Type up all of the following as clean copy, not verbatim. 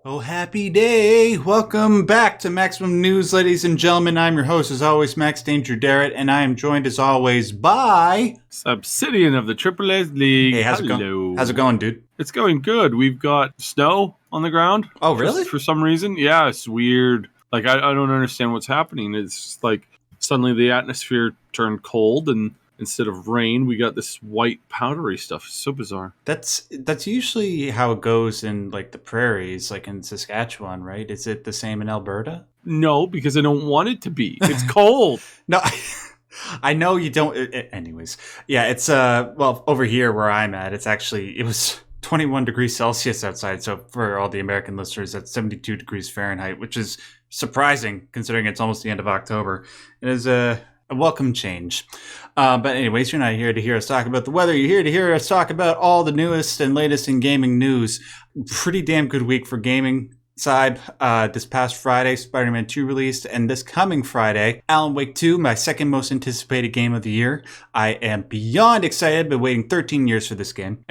Oh, happy day! Welcome back to Maximum News, ladies and gentlemen. I'm your host, as always, Max Derrat, and I am joined, as always, by... Sybsidian of the Triple S League. Hey, how's it going? How's it going, dude? It's going good. We've got snow on the ground. Oh, really? For some reason. Yeah, it's weird. Like, I don't understand what's happening. It's like suddenly the atmosphere turned cold, and instead of rain, we got this white powdery stuff. It's so bizarre. That's usually how it goes in, like, the prairies, like in Saskatchewan, right? Is it the same in Alberta? No, because I don't want it to be. It's cold. No, I know you don't. Anyways, yeah, it's well, over here where I'm at, it was 21 degrees Celsius outside. So for all the American listeners, that's 72 degrees Fahrenheit, which is surprising considering it's almost the end of October. It is a welcome change. But anyways, you're not here to hear us talk about the weather. You're here to hear us talk about all the newest and latest in gaming news. Pretty damn good week for gaming side. This past Friday, Spider-Man 2 released, and this coming Friday, Alan Wake 2, my second most anticipated game of the year. I am beyond excited. Been waiting 13 years for this game.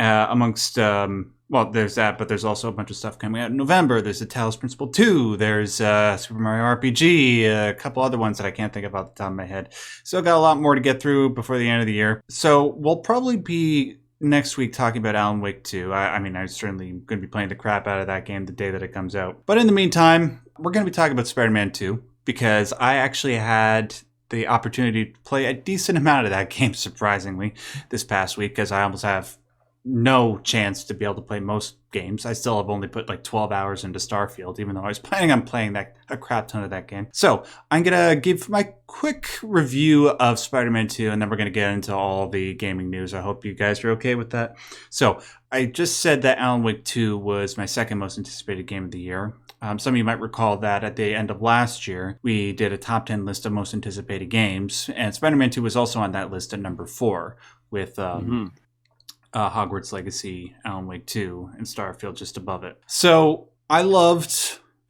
Well, there's that, but there's also a bunch of stuff coming out in November. There's the Talos Principle 2. There's Super Mario RPG, a couple other ones that I can't think of off the top of my head. Still got a lot more to get through before the end of the year. So we'll probably be next week talking about Alan Wake 2. I'm certainly going to be playing the crap out of that game the day that it comes out. But in the meantime, we're going to be talking about Spider-Man 2 because I actually had the opportunity to play a decent amount of that game, surprisingly, this past week because I almost have no chance to be able to play most games. I still have only put like 12 hours into Starfield, even though I was planning on playing a crap ton of that game. So I'm going to give my quick review of Spider-Man 2, and then we're going to get into all the gaming news. I hope you guys are okay with that. So I just said that Alan Wake 2 was my second most anticipated game of the year. Some of you might recall that at the end of last year, we did a top 10 list of most anticipated games, and Spider-Man 2 was also on that list at number 4 with... Hogwarts Legacy, Alan Wake 2, and Starfield just above it. So I loved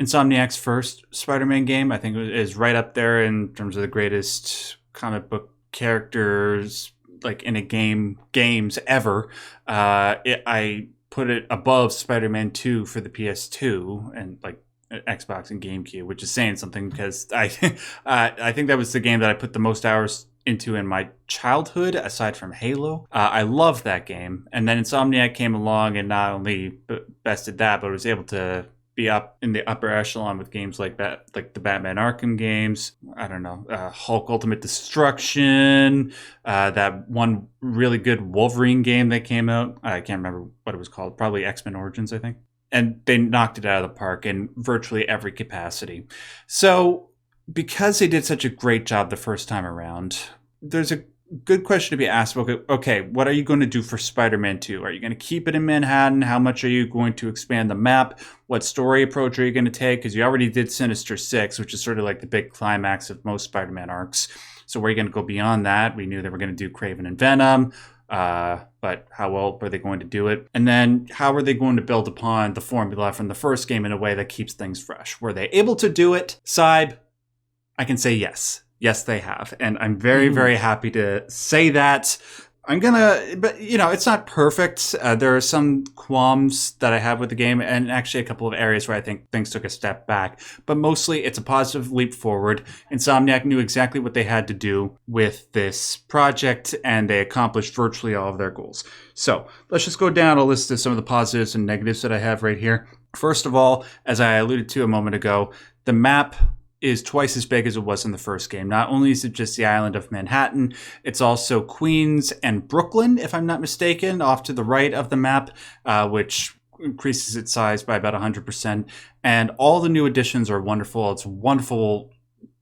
Insomniac's first Spider-Man game. I think it is right up there in terms of the greatest comic book characters like in a games ever. I put it above Spider-Man 2 for the PS2 and like Xbox and GameCube, which is saying something because I think that was the game that I put the most hours into in my childhood, aside from Halo. I loved that game. And then Insomniac came along and not only bested that, but was able to be up in the upper echelon with games like that, like the Batman Arkham games. I don't know, Hulk Ultimate Destruction, that one really good Wolverine game that came out. I can't remember what it was called. Probably X-Men Origins, I think. And they knocked it out of the park in virtually every capacity. So because they did such a great job the first time around, there's a good question to be asked. Okay, what are you going to do for Spider-Man 2? Are you going to keep it in Manhattan? How much are you going to expand the map? What story approach are you going to take? Because you already did Sinister Six, which is sort of like the big climax of most Spider-Man arcs. So where are you going to go beyond that? We knew they were going to do Kraven and Venom. But how well were they going to do it? And then how are they going to build upon the formula from the first game in a way that keeps things fresh? Were they able to do it? Syb, I can say yes. Yes, they have. And I'm very, very happy to say that. But it's not perfect. There are some qualms that I have with the game and actually a couple of areas where I think things took a step back. But mostly it's a positive leap forward. Insomniac knew exactly what they had to do with this project and they accomplished virtually all of their goals. So let's just go down a list of some of the positives and negatives that I have right here. First of all, as I alluded to a moment ago, the map is twice as big as it was in the first game. Not only is it just the island of Manhattan, it's also Queens and Brooklyn, if I'm not mistaken, off to the right of the map, which increases its size by about 100%. And all the new additions are wonderful. It's a wonderful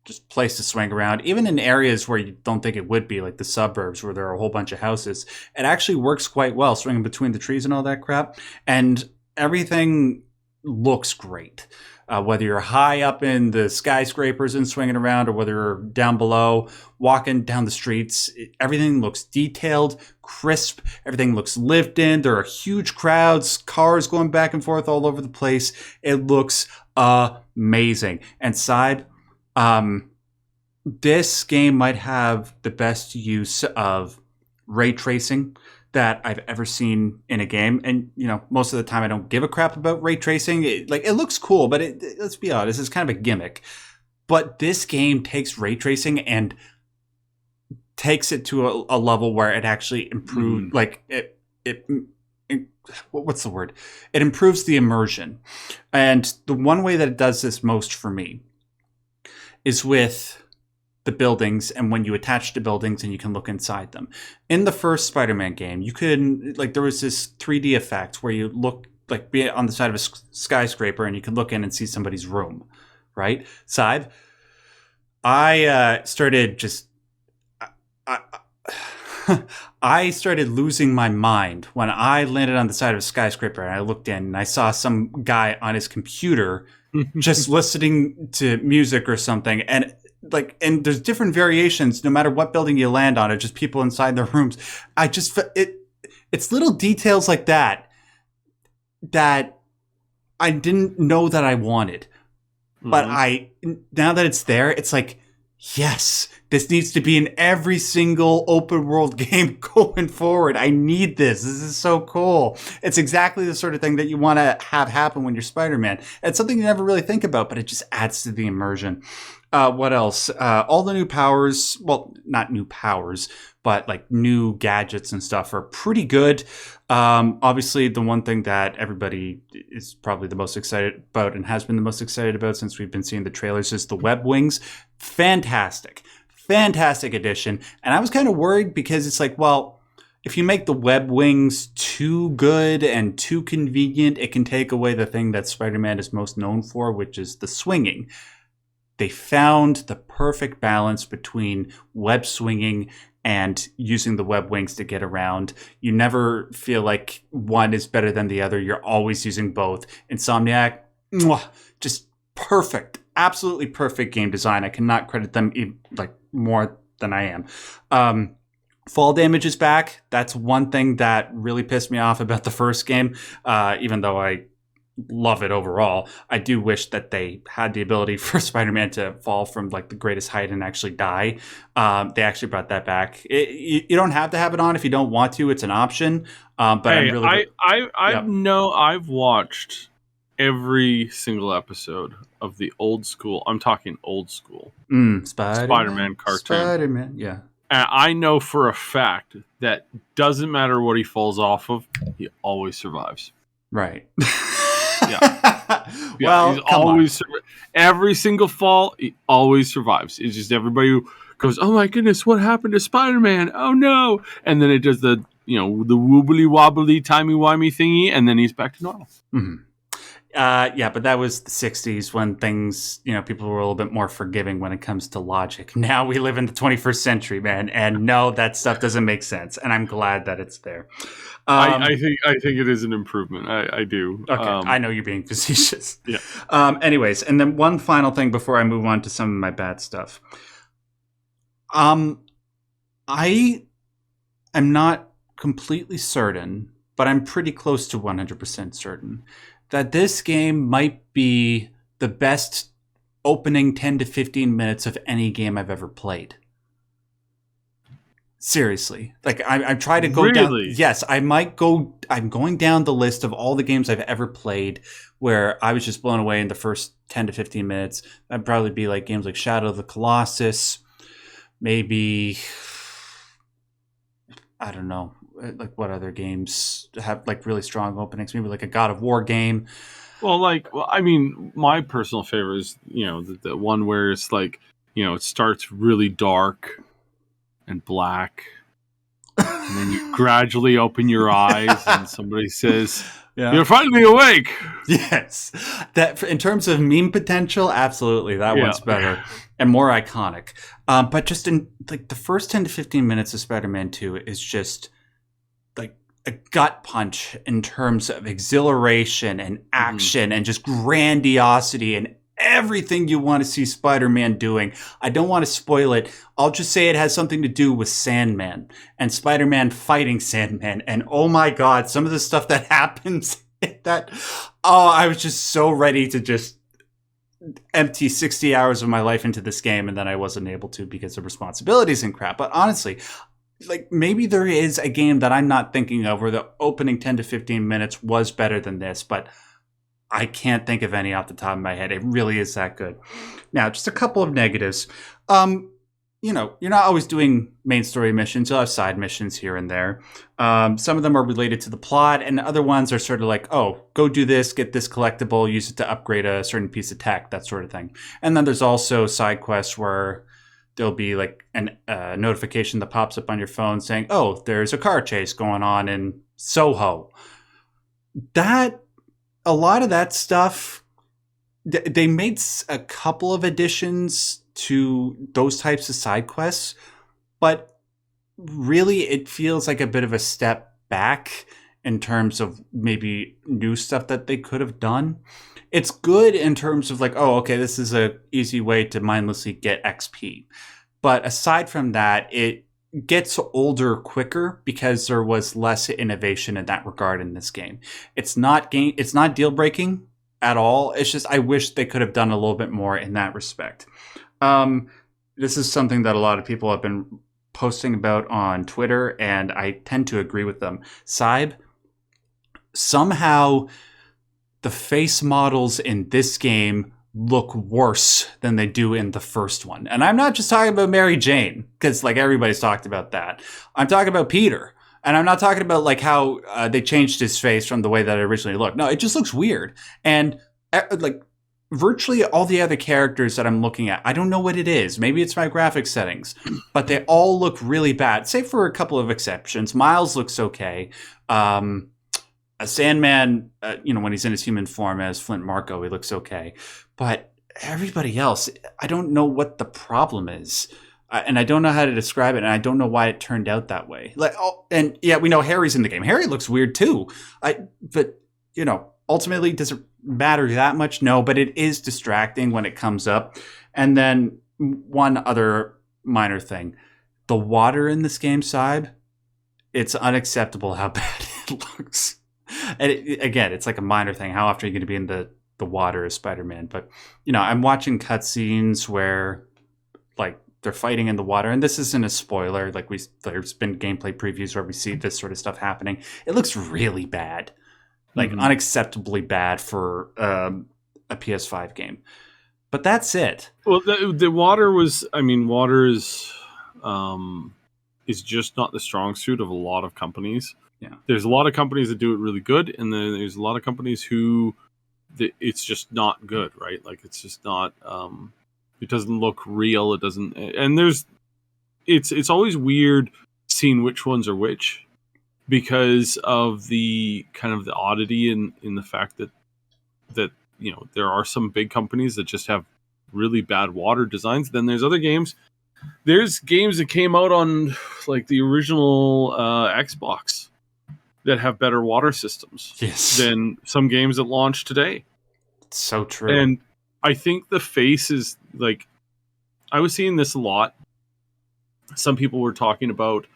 just place to swing around, even in areas where you don't think it would be, like the suburbs where there are a whole bunch of houses. It actually works quite well, swinging between the trees and all that crap. And everything looks great. Whether you're high up in the skyscrapers and swinging around or whether you're down below, walking down the streets, everything looks detailed, crisp. Everything looks lived in. There are huge crowds, cars going back and forth all over the place. It looks amazing. And Syb, this game might have the best use of ray tracing that I've ever seen in a game. And, most of the time I don't give a crap about ray tracing. It looks cool, but let's be honest, it's kind of a gimmick. But this game takes ray tracing and takes it to a level where it actually improves, what's the word? It improves the immersion. And the one way that it does this most for me is with the buildings, and when you attach to buildings and you can look inside them. In the first Spider-Man game, you could, there was this 3D effect where you look, be on the side of a skyscraper and you can look in and see somebody's room, right? Syb, I started just... I started losing my mind when I landed on the side of a skyscraper and I looked in and I saw some guy on his computer just listening to music or something. And there's different variations no matter what building you land on, or just people inside their rooms. I just, it's little details like that I didn't know that I wanted. But now that it's there, it's like, yes, this needs to be in every single open world game going forward. I need this. This is so cool. It's exactly the sort of thing that you want to have happen when you're Spider-Man. It's something you never really think about, but it just adds to the immersion. What else? All the new powers, well, not new powers, but new gadgets and stuff are pretty good. Obviously, the one thing that everybody is probably the most excited about and has been the most excited about since we've been seeing the trailers is the web wings. Fantastic addition. And I was kind of worried because it's if you make the web wings too good and too convenient, it can take away the thing that Spider-Man is most known for, which is the swinging. They found the perfect balance between web swinging and using the web wings to get around. You never feel like one is better than the other. You're always using both. Insomniac, just perfect. Absolutely perfect game design. I cannot credit them more than I am. Fall damage is back. That's one thing that really pissed me off about the first game. Even though I love it overall, I do wish that they had the ability for Spider-Man to fall from the greatest height and actually die. They actually brought that back. You don't have to have it on if you don't want to. It's an option. But hey, I've watched every single episode of the old school. I'm talking old school Spider-Man cartoon. Spider-Man, yeah. And I know for a fact that doesn't matter what he falls off of, he always survives. Right. Yeah. Well, he's always every single fall, he always survives. It's just everybody who goes, "Oh my goodness, what happened to Spider-Man? Oh no!" And then it does the the wobbly wobbly timey wimey thingy, and then he's back to normal. Mm-hmm. Yeah, but that was the 60s when things, people were a little bit more forgiving when it comes to logic. Now we live in the 21st century, man, and no, that stuff doesn't make sense. And I'm glad that it's there. I think it is an improvement. I do. Okay, I know you're being facetious. Yeah. Anyways, and then one final thing before I move on to some of my bad stuff. I am not completely certain, but I'm pretty close to 100% certain that this game might be the best opening 10 to 15 minutes of any game I've ever played. Seriously. I try to go down. Yes, I'm going down the list of all the games I've ever played where I was just blown away in the first 10 to 15 minutes. That'd probably be games like Shadow of the Colossus. Maybe, I don't know. What other games have really strong openings? Maybe a God of War game. Well, I mean, my personal favorite is the one where it's it starts really dark and black, and then you gradually open your eyes, and somebody says, "You're finally awake." Yes, that in terms of meme potential, absolutely, that one's better and more iconic. But just in the first 10 to 15 minutes of Spider-Man 2 is just a gut punch in terms of exhilaration and action and just grandiosity and everything you want to see Spider-Man doing. I don't want to spoil it. I'll just say it has something to do with Sandman and Spider-Man fighting Sandman. And oh my God, some of the stuff that happens I was just so ready to just empty 60 hours of my life into this game, and then I wasn't able to because of responsibilities and crap. But honestly, like maybe there is a game that I'm not thinking of where the opening 10 to 15 minutes was better than this, but I can't think of any off the top of my head. It really is that good. Now, just a couple of negatives. You know, you're not always doing main story missions. You'll have side missions here and there. Some of them are related to the plot, and other ones are sort of like, oh, go do this, get this collectible, use it to upgrade a certain piece of tech, that sort of thing. And then there's also side quests where there'll be like a notification that pops up on your phone saying, oh, there's a car chase going on in Soho. That, a lot of that stuff, they made a couple of additions to those types of side quests, but really it feels like a bit of a step back in terms of maybe new stuff that they could have done. It's good in terms of like, oh, okay, this is a easy way to mindlessly get XP. But aside from that, it gets older quicker because there was less innovation in that regard in this game. It's not deal breaking at all. It's just I wish they could have done a little bit more in that respect. This is something that a lot of people have been posting about on Twitter, and I tend to agree with them. Syb, somehow the face models in this game look worse than they do in the first one. And I'm not just talking about Mary Jane, because like everybody's talked about that. I'm talking about Peter. And I'm not talking about like how they changed his face from the way that it originally looked. No, it just looks weird. And like virtually all the other characters that I'm looking at, I don't know what it is. Maybe it's my graphics settings, but they all look really bad, save for a couple of exceptions. Miles looks okay. A Sandman, when he's in his human form as Flint Marko, he looks okay. But everybody else, I don't know what the problem is. And I don't know how to describe it, and I don't know why it turned out that way. And yeah, we know Harry's in the game. Harry looks weird too. But ultimately, does it matter that much? No, but it is distracting when it comes up. And then one other minor thing: the water in this game, Syb, it's unacceptable how bad it looks. And again, it's like a minor thing. How often are you going to be in the water as Spider-Man? But I'm watching cutscenes where like they're fighting in the water, and this isn't a spoiler. Like there's been gameplay previews where we see this sort of stuff happening. It looks really bad, like unacceptably bad for a PS5 game. But that's it. Well, the water was. I mean, water is just not the strong suit of a lot of companies. Yeah. There's a lot of companies that do it really good, and then there's a lot of companies who it's just not good, right? Like it's just not. It doesn't look real. It doesn't, and it's always weird seeing which ones are which because of the kind of the oddity in the fact that there are some big companies that just have really bad water designs. Then there's other games. There's games that came out on like the original Xbox that have better water systems than some games that launched today. It's so true. And I think the face is like, I was seeing this a lot. Some people were talking about,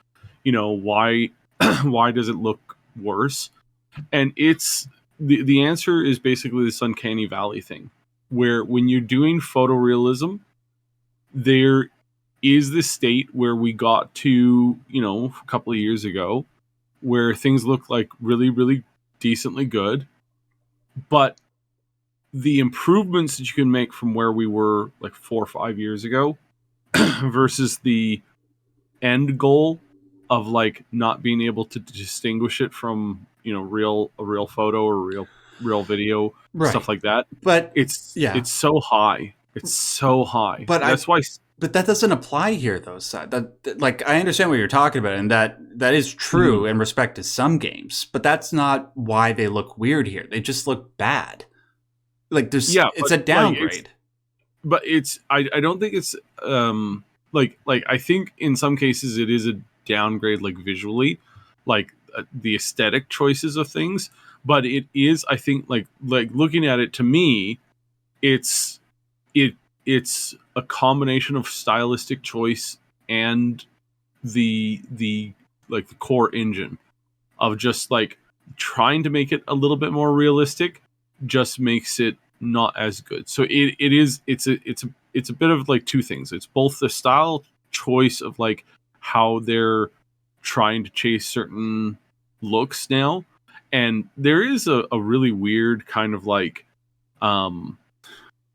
why does it look worse? And it's the answer is basically this uncanny valley thing, where when you're doing photorealism, there is this state where we got to, a couple of years ago, where things look like really, really decently good, but the improvements that you can make from where we were like 4 or 5 years ago versus the end goal of like not being able to distinguish it from, a real photo or real video, right, stuff like that. But it's so high. It's so high. But that's why. But that doesn't apply here, though. That like I understand what you're talking about, and that is true in respect to some games. But that's not why they look weird here. They just look bad. Like it's a downgrade. I don't think it's like I think in some cases it is a downgrade, like visually, like the aesthetic choices of things. But it is, I think, like looking at it, to me, it's a combination of stylistic choice and the core engine of just like trying to make it a little bit more realistic just makes it not as good. So it's a bit of like two things. It's both the style choice of like how they're trying to chase certain looks now. And there is a really weird kind of like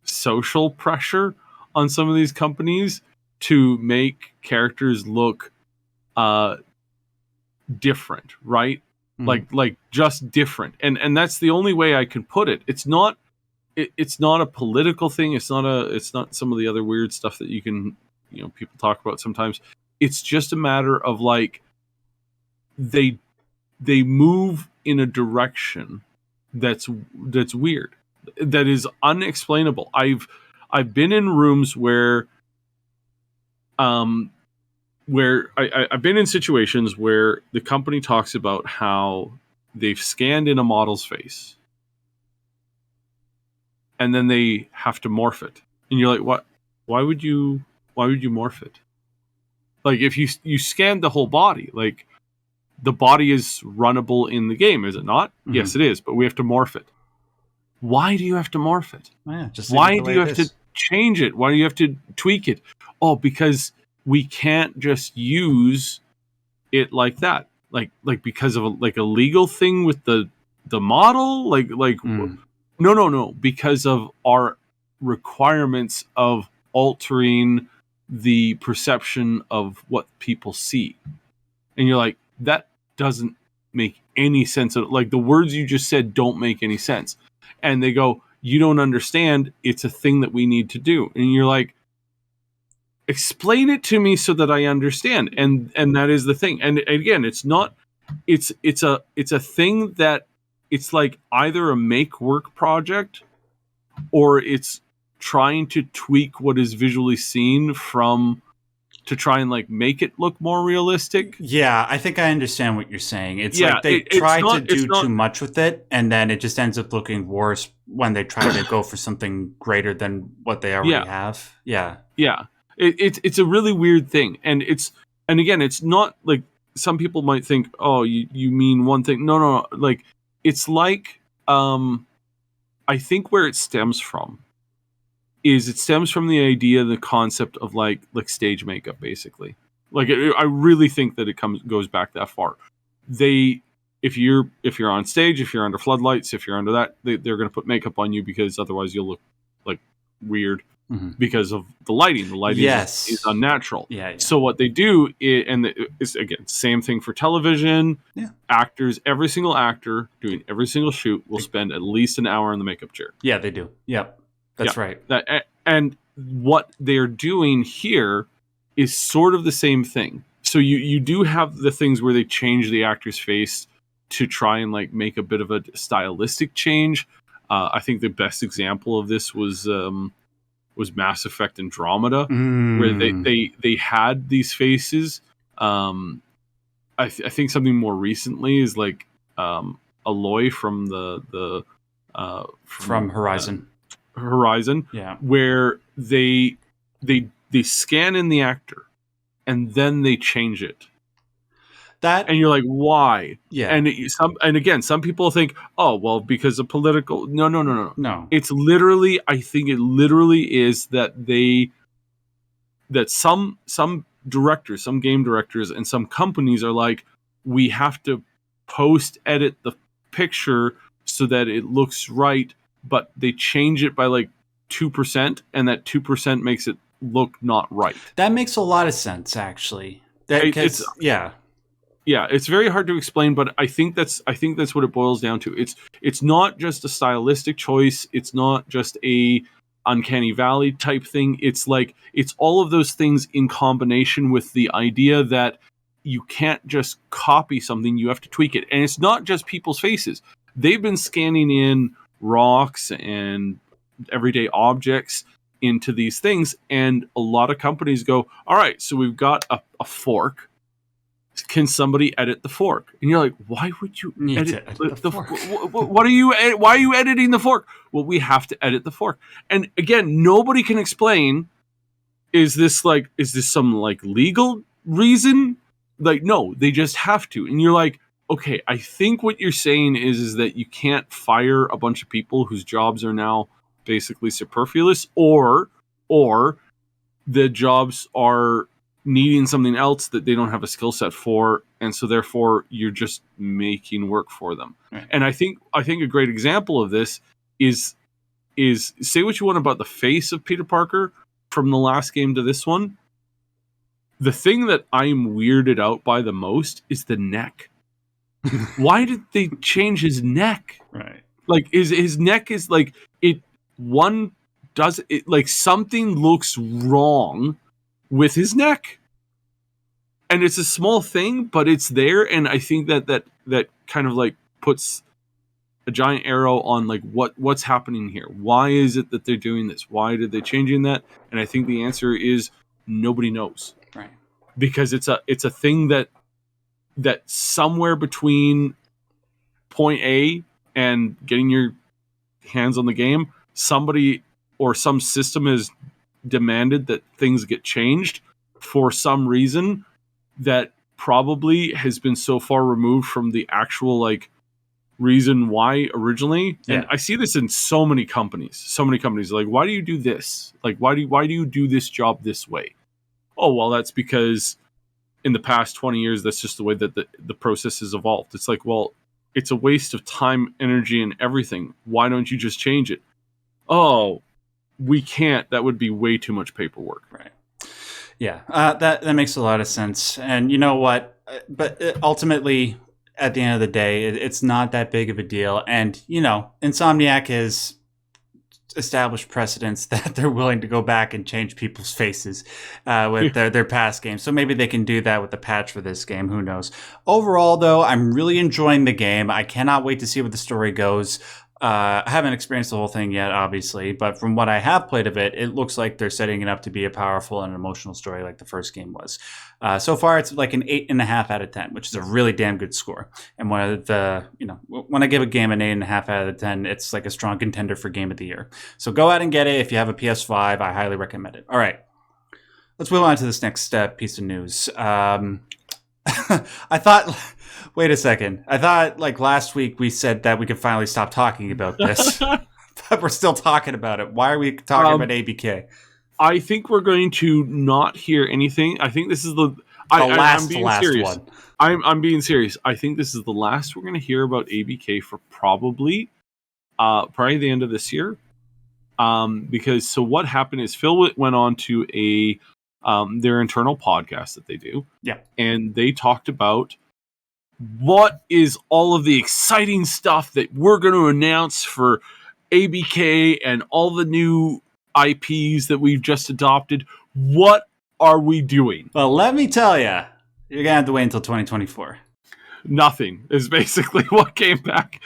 social pressure on some of these companies to make characters look different, right? Like just different. And that's the only way I can put it. It's not a political thing. It's not some of the other weird stuff that you can, people talk about sometimes. It's just a matter of like they move in a direction that's weird, that is unexplainable. I've been in rooms where I've been in situations where the company talks about how they've scanned in a model's face and then they have to morph it. And you're like, what? Why would you morph it? Like, if you scanned the whole body, like, the body is runnable in the game, is it not? Mm-hmm. Yes, it is, but we have to morph it. Why do you have to morph it? Why do you have to change it? Why do you have to tweak it? Oh, because we can't just use it like that. Like because of a legal thing with the model? No. Because of our requirements of altering the perception of what people see. And you're like, that doesn't make any sense. Like, the words you just said don't make any sense. And they go, you don't understand. It's a thing that we need to do. And you're like, explain it to me so that I understand. And that is the thing. And again, it's not, it's a thing that it's like either a make work project or it's trying to tweak what is visually seen to try and like make it look more realistic. Yeah, I think I understand what you're saying. It's like they try to do too much with it, and then it just ends up looking worse when they try to go for something greater than what they already have. Yeah. Yeah. It's a really weird thing. And again, it's not like some people might think, oh, you mean one thing. No. Like, it's like, I think where it stems from the idea, the concept of like stage makeup, basically. Like, I really think that it goes back that far. If you're on stage, if you're under floodlights, if you're under that, they're going to put makeup on you because otherwise you'll look like weird because of the lighting. The lighting is unnatural. Yeah. So what they do is again, same thing for television. Yeah. Actors, every single actor doing every single shoot will spend at least an hour in the makeup chair. Yeah, they do. Yep. That's right. And what they're doing here is sort of the same thing. So you do have the things where they change the actor's face to try and like make a bit of a stylistic change. I think the best example of this was Mass Effect Andromeda, where they had these faces. I think something more recently is like Aloy from from Horizon. Yeah, where they scan in the actor and then they change it. And you're like, why? Yeah. And again, some people think, oh, well, because of political. No. It's literally, I think it literally is that some directors, some game directors, and some companies are like, we have to post-edit the picture so that it looks right, but they change it by like 2%, and that 2% makes it look not right. That makes a lot of sense, actually. Yeah, it's very hard to explain, but I think that's what it boils down to. It's not just a stylistic choice. It's not just a uncanny valley type thing. It's like it's all of those things in combination with the idea that you can't just copy something, you have to tweak it. And it's not just people's faces. They've been scanning in rocks and everyday objects into these things, and a lot of companies go, all right, so we've got a fork. Can somebody edit the fork? And you're like, why would you edit the fork? Why are you editing the fork? Well, we have to edit the fork. And again, nobody can explain, is this some like legal reason? Like, no, they just have to. And you're like, okay, I think what you're saying is that you can't fire a bunch of people whose jobs are now basically superfluous, or the jobs are needing something else that they don't have a skill set for, and so therefore you're just making work for them. Right. And I think a great example of this is say what you want about the face of Peter Parker from the last game to this one. The thing that I'm weirded out by the most is the neck. Why did they change his neck? Right. Like his neck is like it. One does it like something looks wrong with his neck, and it's a small thing, but it's there. And I think that kind of like puts a giant arrow on like what's happening here. Why is it that they're doing this? Why did they changing that? And I think the answer is nobody knows. Right. Because it's a thing that somewhere between point A and getting your hands on the game, somebody or some system has demanded that things get changed for some reason that probably has been so far removed from the actual like reason why originally. Yeah. And I see this in so many companies like, why do you do this? Like, why do you do this job this way? Oh, well, that's because in the past 20 years, that's just the way that the process has evolved. It's like, well, it's a waste of time, energy, and everything. Why don't you just change it? Oh, we can't. That would be way too much paperwork. Right. Yeah, that makes a lot of sense. And you know what? But ultimately, at the end of the day, it's not that big of a deal. And, you know, Insomniac has established precedents that they're willing to go back and change people's faces with their past games. So maybe they can do that with the patch for this game. Who knows? Overall, though, I'm really enjoying the game. I cannot wait to see where the story goes. I haven't experienced the whole thing yet, obviously, but from what I have played of it, it looks like they're setting it up to be a powerful and emotional story like the first game was. So far, it's like an 8.5 out of 10, which is a really damn good score. And when I give a game an 8.5 out of 10, it's like a strong contender for Game of the Year. So go out and get it. If you have a PS5, I highly recommend it. All right, let's move on to this next piece of news. I thought, wait a second. I thought like last week we said that we could finally stop talking about this, but we're still talking about it. Why are we talking about ABK? I think we're going to not hear anything. I think this is the last serious. one. I'm being serious. I think this is the last we're going to hear about ABK for probably the end of this year. Because so what happened is Phil went on to their internal podcast that they do. Yeah. And they talked about what is all of the exciting stuff that we're going to announce for ABK and all the new IPs that we've just adopted. What are we doing? Well, let me tell you, you're going to have to wait until 2024. Nothing is basically what came back.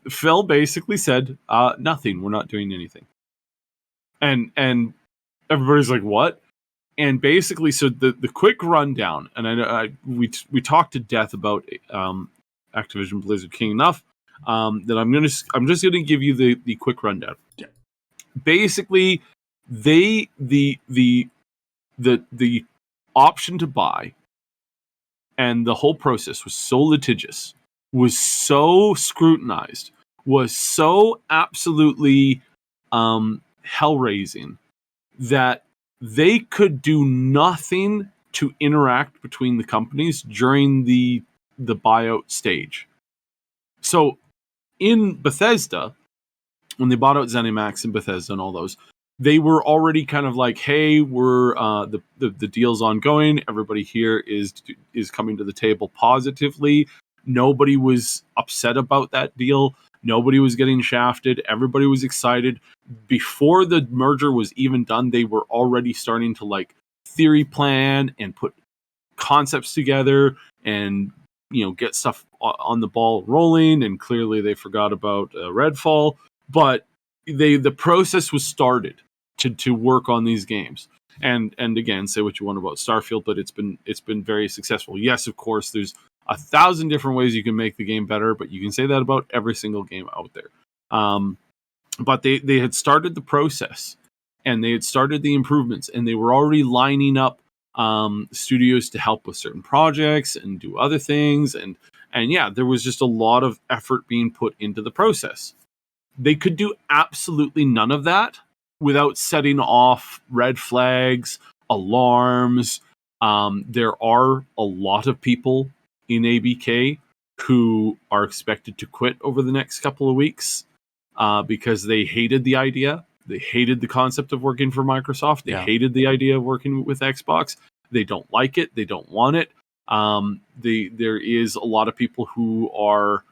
Phil basically said, nothing. We're not doing anything. And everybody's like, what? And basically, so the quick rundown, and I know we talked to death about Activision Blizzard King enough that I'm just gonna give you the quick rundown. Yeah. Basically, the option to buy and the whole process was so litigious, was so scrutinized, was so absolutely hell-raising that they could do nothing to interact between the companies during the buyout stage. So in Bethesda, when they bought out ZeniMax and Bethesda and all those, they were already kind of like, hey, we're the deal's ongoing. Everybody here is coming to the table positively. Nobody was upset about that deal. Nobody was getting shafted. Everybody was excited. Before the merger was even done, they were already starting to like theory plan and put concepts together and, you know, get stuff on the ball rolling. And clearly they forgot about Redfall, but the process was started to work on these games. And again, say what you want about Starfield, but it's been very successful. Yes, of course, there's 1,000 different ways you can make the game better, but you can say that about every single game out there. But they had started the process and they had started the improvements and they were already lining up studios to help with certain projects and do other things. And yeah, there was just a lot of effort being put into the process. They could do absolutely none of that without setting off red flags, alarms. There are a lot of people in ABK who are expected to quit over the next couple of weeks because they hated the idea. They hated the concept of working for Microsoft. They hated the idea of working with Xbox. They don't like it. They don't want it. There is a lot of people who are,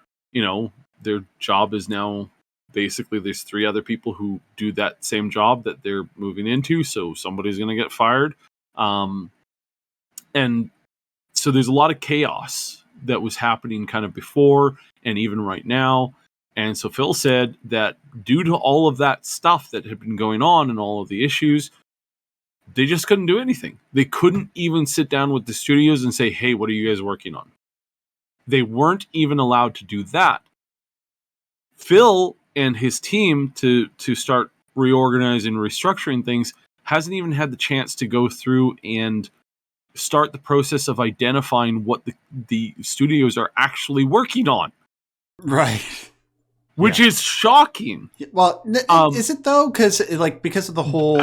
their job is now basically there's 3 other people who do that same job that they're moving into. So somebody's going to get fired. And so there's a lot of chaos that was happening kind of before and even right now. And so Phil said that due to all of that stuff that had been going on and all of the issues, they just couldn't do anything. They couldn't even sit down with the studios and say, hey, what are you guys working on? They weren't even allowed to do that. Phil and his team to start reorganizing, restructuring things, hasn't even had the chance to go through and start the process of identifying what the studios are actually working on. Right. Which is shocking. Well, is it though? Because of the whole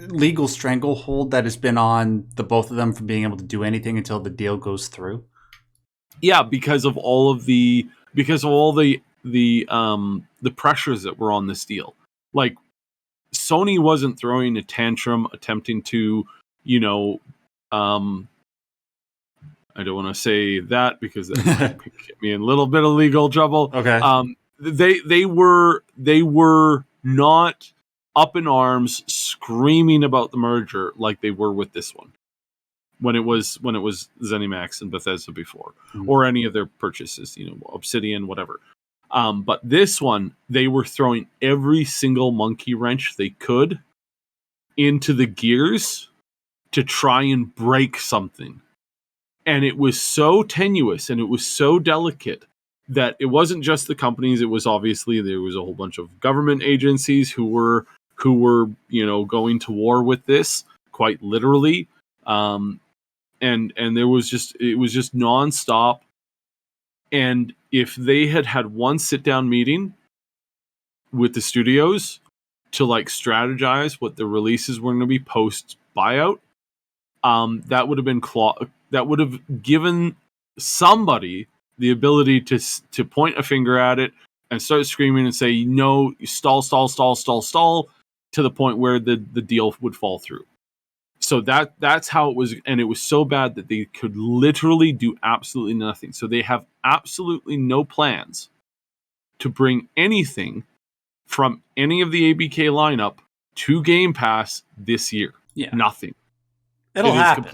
legal stranglehold that has been on the both of them from being able to do anything until the deal goes through. Yeah, because of all the pressures that were on this deal. Like Sony wasn't throwing a tantrum, attempting to, I don't want to say that because that might get me in a little bit of legal trouble. Okay. They were not up in arms screaming about the merger like they were with this one when it was ZeniMax and Bethesda before, or any of their purchases, Obsidian, whatever. But this one, they were throwing every single monkey wrench they could into the gears to try and break something. And it was so tenuous and it was so delicate that it wasn't just the companies. It was obviously there was a whole bunch of government agencies who were going to war with this quite literally, and it was just nonstop. And if they had one sit down meeting with the studios to strategize what the releases were going to be post buyout, that would have been that would have given somebody the ability to point a finger at it and start screaming and say, no, stall, to the point where the deal would fall through. So that's how it was. And it was so bad that they could literally do absolutely nothing. So they have absolutely no plans to bring anything from any of the ABK lineup to Game Pass this year. Yeah. Nothing. It'll happen.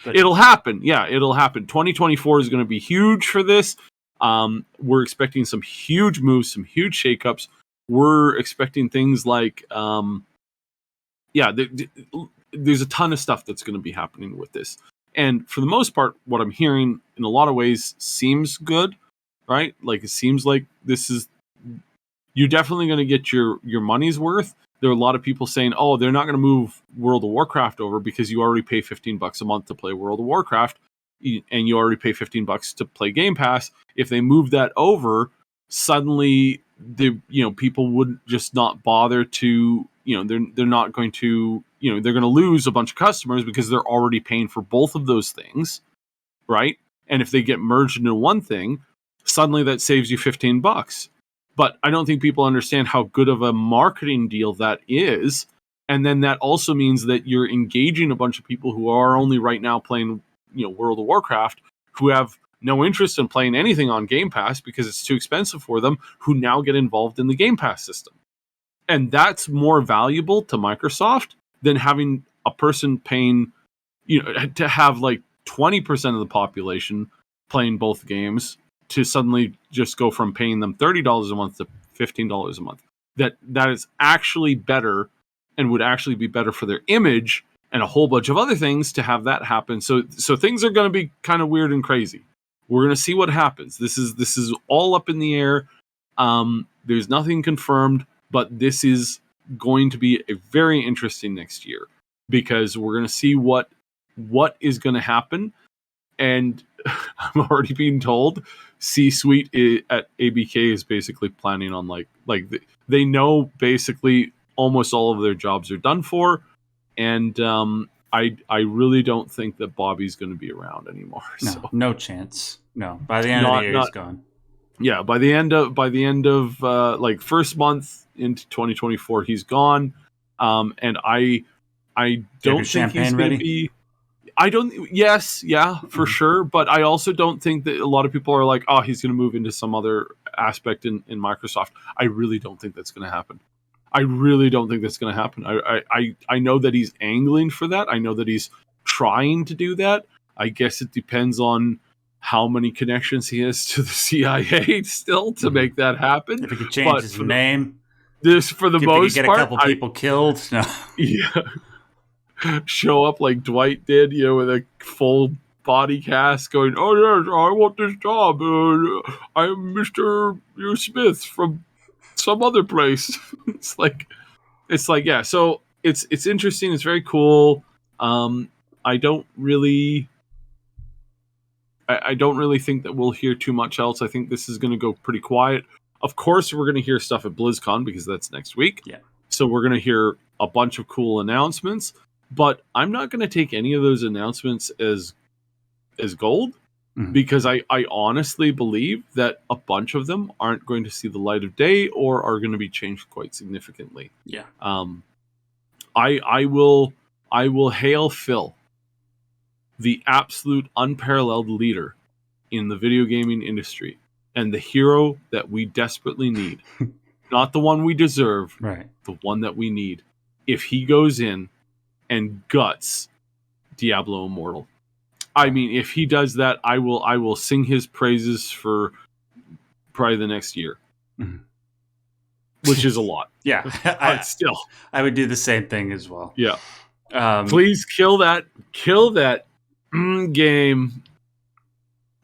It'll happen. Yeah, it'll happen. 2024 is going to be huge for this. We're expecting some huge moves, some huge shakeups. We're expecting things like, there's a ton of stuff that's going to be happening with this. And for the most part, what I'm hearing in a lot of ways seems good, right? Like it seems like you're definitely going to get your money's worth. There are a lot of people saying, oh, they're not going to move World of Warcraft over because you already pay $15 a month to play World of Warcraft and you already pay $15 to play Game Pass. If they move that over, suddenly people would just not bother to, they're not going to, they're going to lose a bunch of customers because they're already paying for both of those things, right? And if they get merged into one thing, suddenly that saves you $15. But I don't think people understand how good of a marketing deal that is. And then that also means that you're engaging a bunch of people who are only right now playing, World of Warcraft, who have no interest in playing anything on Game Pass because it's too expensive for them, who now get involved in the Game Pass system. And that's more valuable to Microsoft than having a person paying, to have 20% of the population playing both games to suddenly just go from paying them $30 a month to $15 a month. That is actually better and would actually be better for their image and a whole bunch of other things to have that happen. So things are going to be kind of weird and crazy. We're going to see what happens. This is all up in the air. There's nothing confirmed, but this is going to be a very interesting next year because we're going to see what is going to happen. And I'm already being told C-suite at ABK is basically planning on they know basically almost all of their jobs are done for, and I really don't think that Bobby's going to be around anymore. No, So no chance. No, by the end of the year, he's gone. yeah, by the end of like first month into 2024, he's gone. And I don't think he's going to be. I don't. Yes, yeah, for sure. But I also don't think that a lot of people are like, oh, he's going to move into some other aspect in Microsoft. I really don't think that's going to happen. I really don't think that's going to happen. I know that he's angling for that. I know that he's trying to do that. I guess it depends on how many connections he has to the CIA still to make that happen. If he could change his name, for the most get part, a couple people killed. No. Yeah. Show up like Dwight did, with a full body cast going, oh yes, I want this job. I'm Mr. Smith from some other place. It's like, yeah. So it's interesting. It's very cool. I don't really think that we'll hear too much else. I think this is going to go pretty quiet. Of course, we're going to hear stuff at BlizzCon because that's next week. Yeah. So we're going to hear a bunch of cool announcements. But I'm not going to take any of those announcements as gold, because I honestly believe that a bunch of them aren't going to see the light of day or are going to be changed quite significantly. Yeah. I will hail Phil, the absolute unparalleled leader in the video gaming industry and the hero that we desperately need. Not the one we deserve, right? The one that we need. If he goes in and guts Diablo Immortal, I mean, if he does that, I will sing his praises for probably the next year, which is a lot. Yeah, but still, I would do the same thing as well. Yeah, please kill that game.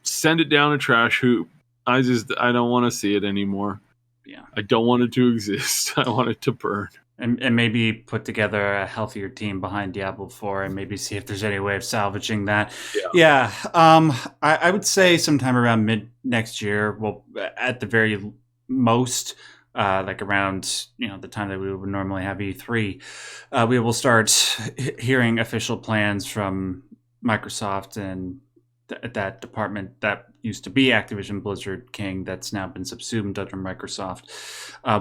Send it down a trash hoop. I don't want to see it anymore. Yeah, I don't want it to exist. I want it to burn. And maybe put together a healthier team behind Diablo 4 and maybe see if there's any way of salvaging that. Yeah. I would say sometime around mid next year, well, at the very most, like around the time that we would normally have E3, we will start hearing official plans from Microsoft and that department that used to be Activision Blizzard King that's now been subsumed under Microsoft,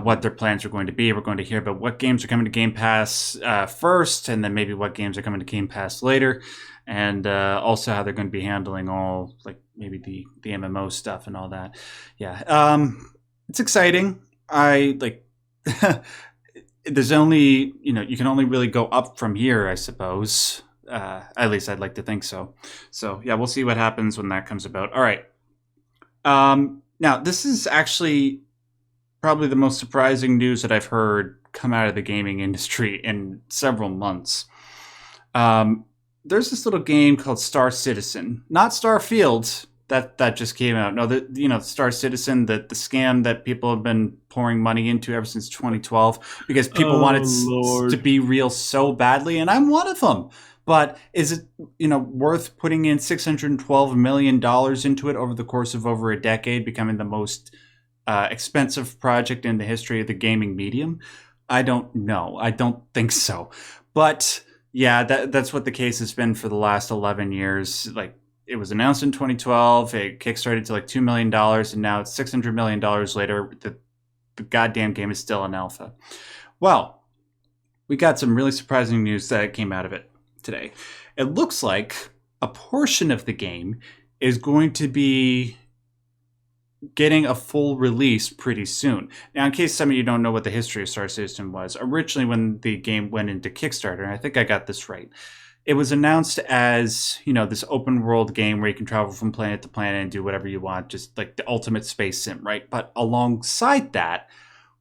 what their plans are going to be. We're going to hear about what games are coming to Game Pass first, and then maybe what games are coming to Game Pass later, and also how they're going to be handling all, like, maybe the MMO stuff and all that. Yeah, it's exciting. There's only, you can only really go up from here, I suppose. At least I'd like to think so. So yeah, we'll see what happens when that comes about. All right. Now this is actually probably the most surprising news that I've heard come out of the gaming industry in several months. There's this little game called Star Citizen, not Starfield. That just came out. No, Star Citizen, the scam that people have been pouring money into ever since 2012 because people wanted to be real so badly, and I'm one of them. But is it, worth putting in $612 million into it over the course of over a decade, becoming the most expensive project in the history of the gaming medium? I don't know. I don't think so. But yeah, that's what the case has been for the last 11 years. Like, it was announced in 2012. It kickstarted to like $2 million, and now it's $600 million later. The goddamn game is still in alpha. Well, we got some really surprising news that came out of it today. It looks like a portion of the game is going to be getting a full release pretty soon. Now, in case some of you don't know what the history of Star Citizen was, originally when the game went into Kickstarter, and I think I got this right, it was announced as, this open world game where you can travel from planet to planet and do whatever you want, just like the ultimate space sim, right? But alongside that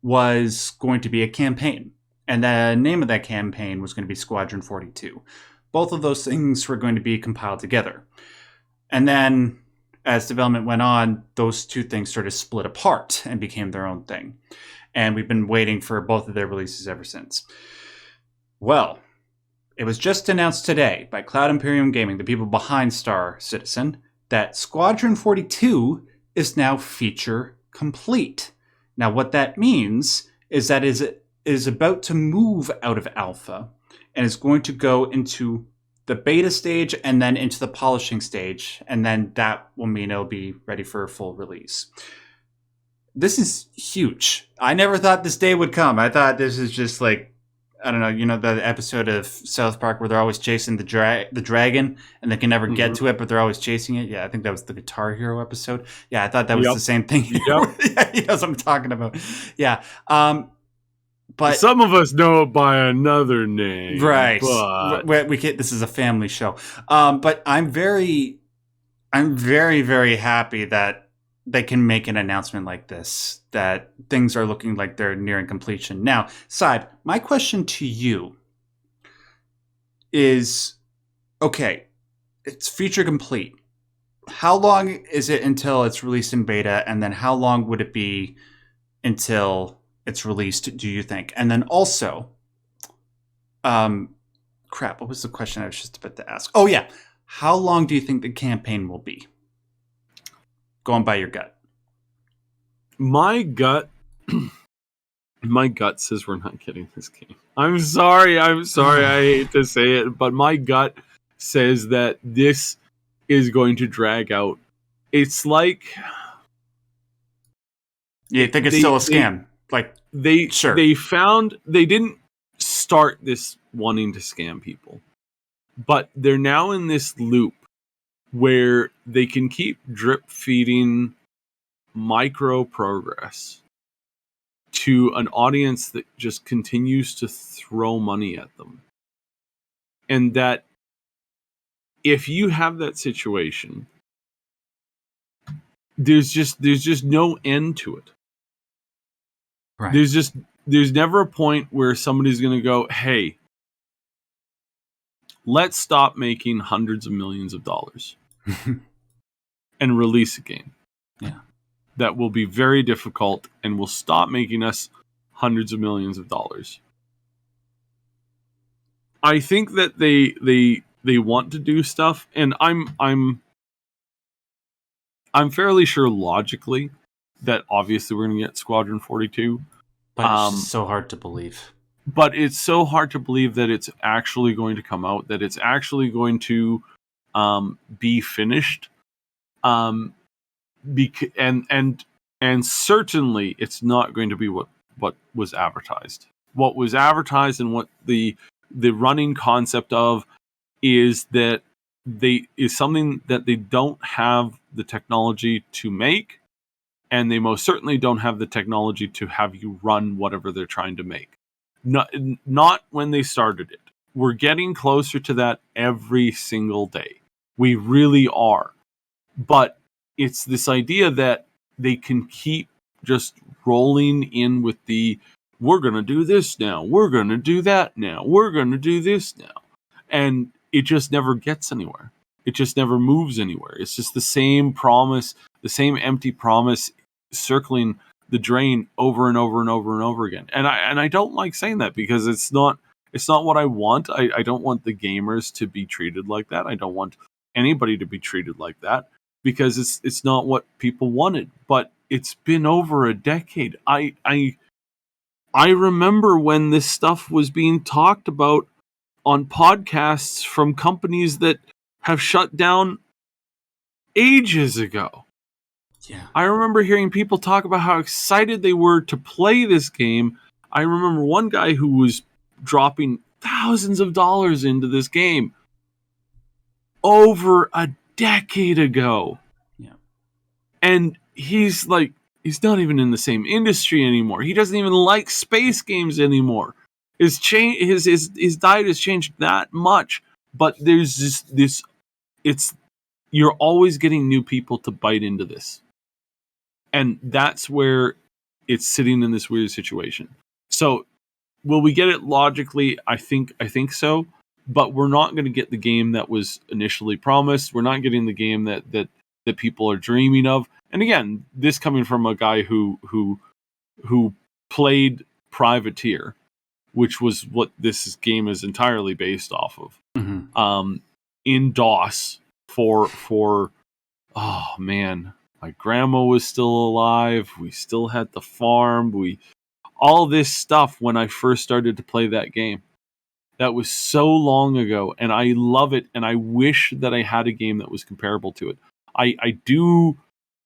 was going to be a campaign. And the name of that campaign was going to be Squadron 42. Both of those things were going to be compiled together. And then as development went on, those two things sort of split apart and became their own thing. And we've been waiting for both of their releases ever since. Well, it was just announced today by Cloud Imperium Gaming, the people behind Star Citizen, that Squadron 42 is now feature complete. Now, what that means is that it is about to move out of alpha and is going to go into the beta stage and then into the polishing stage, and then that will mean it'll be ready for a full release. This is huge. I never thought this day would come. I thought this is just like, I don't know, you know, the episode of South Park where they're always chasing the dragon and they can never get to it, but they're always chasing it. Yeah, I think that was the Guitar Hero episode. Yeah, I thought that was the same thing. Yep. Yeah, he knows what I'm talking about. Yeah. But some of us know it by another name. Right. But we can't, this is a family show. But I'm very, very happy that they can make an announcement like this, that things are looking like they're nearing completion. Now, Syb, my question to you is, okay, it's feature complete. How long is it until it's released in beta? And then how long would it be until it's released, do you think? And then also, crap, what was the question I was just about to ask? Oh, yeah. How long do you think the campaign will be? Going by your gut. My gut says we're not getting this game. I'm sorry, I hate to say it, but my gut says that this is going to drag out. It's like... You think it's still a scam? They didn't start this wanting to scam people, but they're now in this loop where they can keep drip feeding micro progress to an audience that just continues to throw money at them. And that if you have that situation, there's just no end to it. Right. There's never a point where somebody's going to go, hey, let's stop making hundreds of millions of dollars and release a game. Yeah. That will be very difficult and will stop making us hundreds of millions of dollars. I think that they want to do stuff, and I'm fairly sure logically that obviously we're going to get Squadron 42. But it's so hard to believe. But it's so hard to believe that it's actually going to come out, that it's actually going to be finished. And certainly it's not going to be what was advertised. What was advertised and what the running concept of is that is something that they don't have the technology to make, and they most certainly don't have the technology to have you run whatever they're trying to make. Not when they started it. We're getting closer to that every single day. We really are. But it's this idea that they can keep just rolling in with we're going to do this now, we're going to do that now, we're going to do this now. And it just never gets anywhere. It just never moves anywhere. It's just the same promise, the same empty promise circling the drain over and over and over and over again. And I don't like saying that because it's not what I want. I don't want the gamers to be treated like that. I don't want anybody to be treated like that because it's not what people wanted. But it's been over a decade. I remember when this stuff was being talked about on podcasts from companies that have shut down ages ago. Yeah. I remember hearing people talk about how excited they were to play this game. I remember one guy who was dropping thousands of dollars into this game over a decade ago. Yeah. And he's not even in the same industry anymore. He doesn't even like space games anymore. His diet has changed that much, but there's you're always getting new people to bite into this. And that's where it's sitting in this weird situation. So will we get it logically? I think so, but we're not going to get the game that was initially promised. We're not getting the game that people are dreaming of. And again, this coming from a guy who played Privateer, which was what this game is entirely based off of. Mm-hmm. In DOS for oh man, my grandma was still alive. We still had the farm. All this stuff when I first started to play that game. that was so long ago, and I love it, and I wish that I had a game that was comparable to it. I do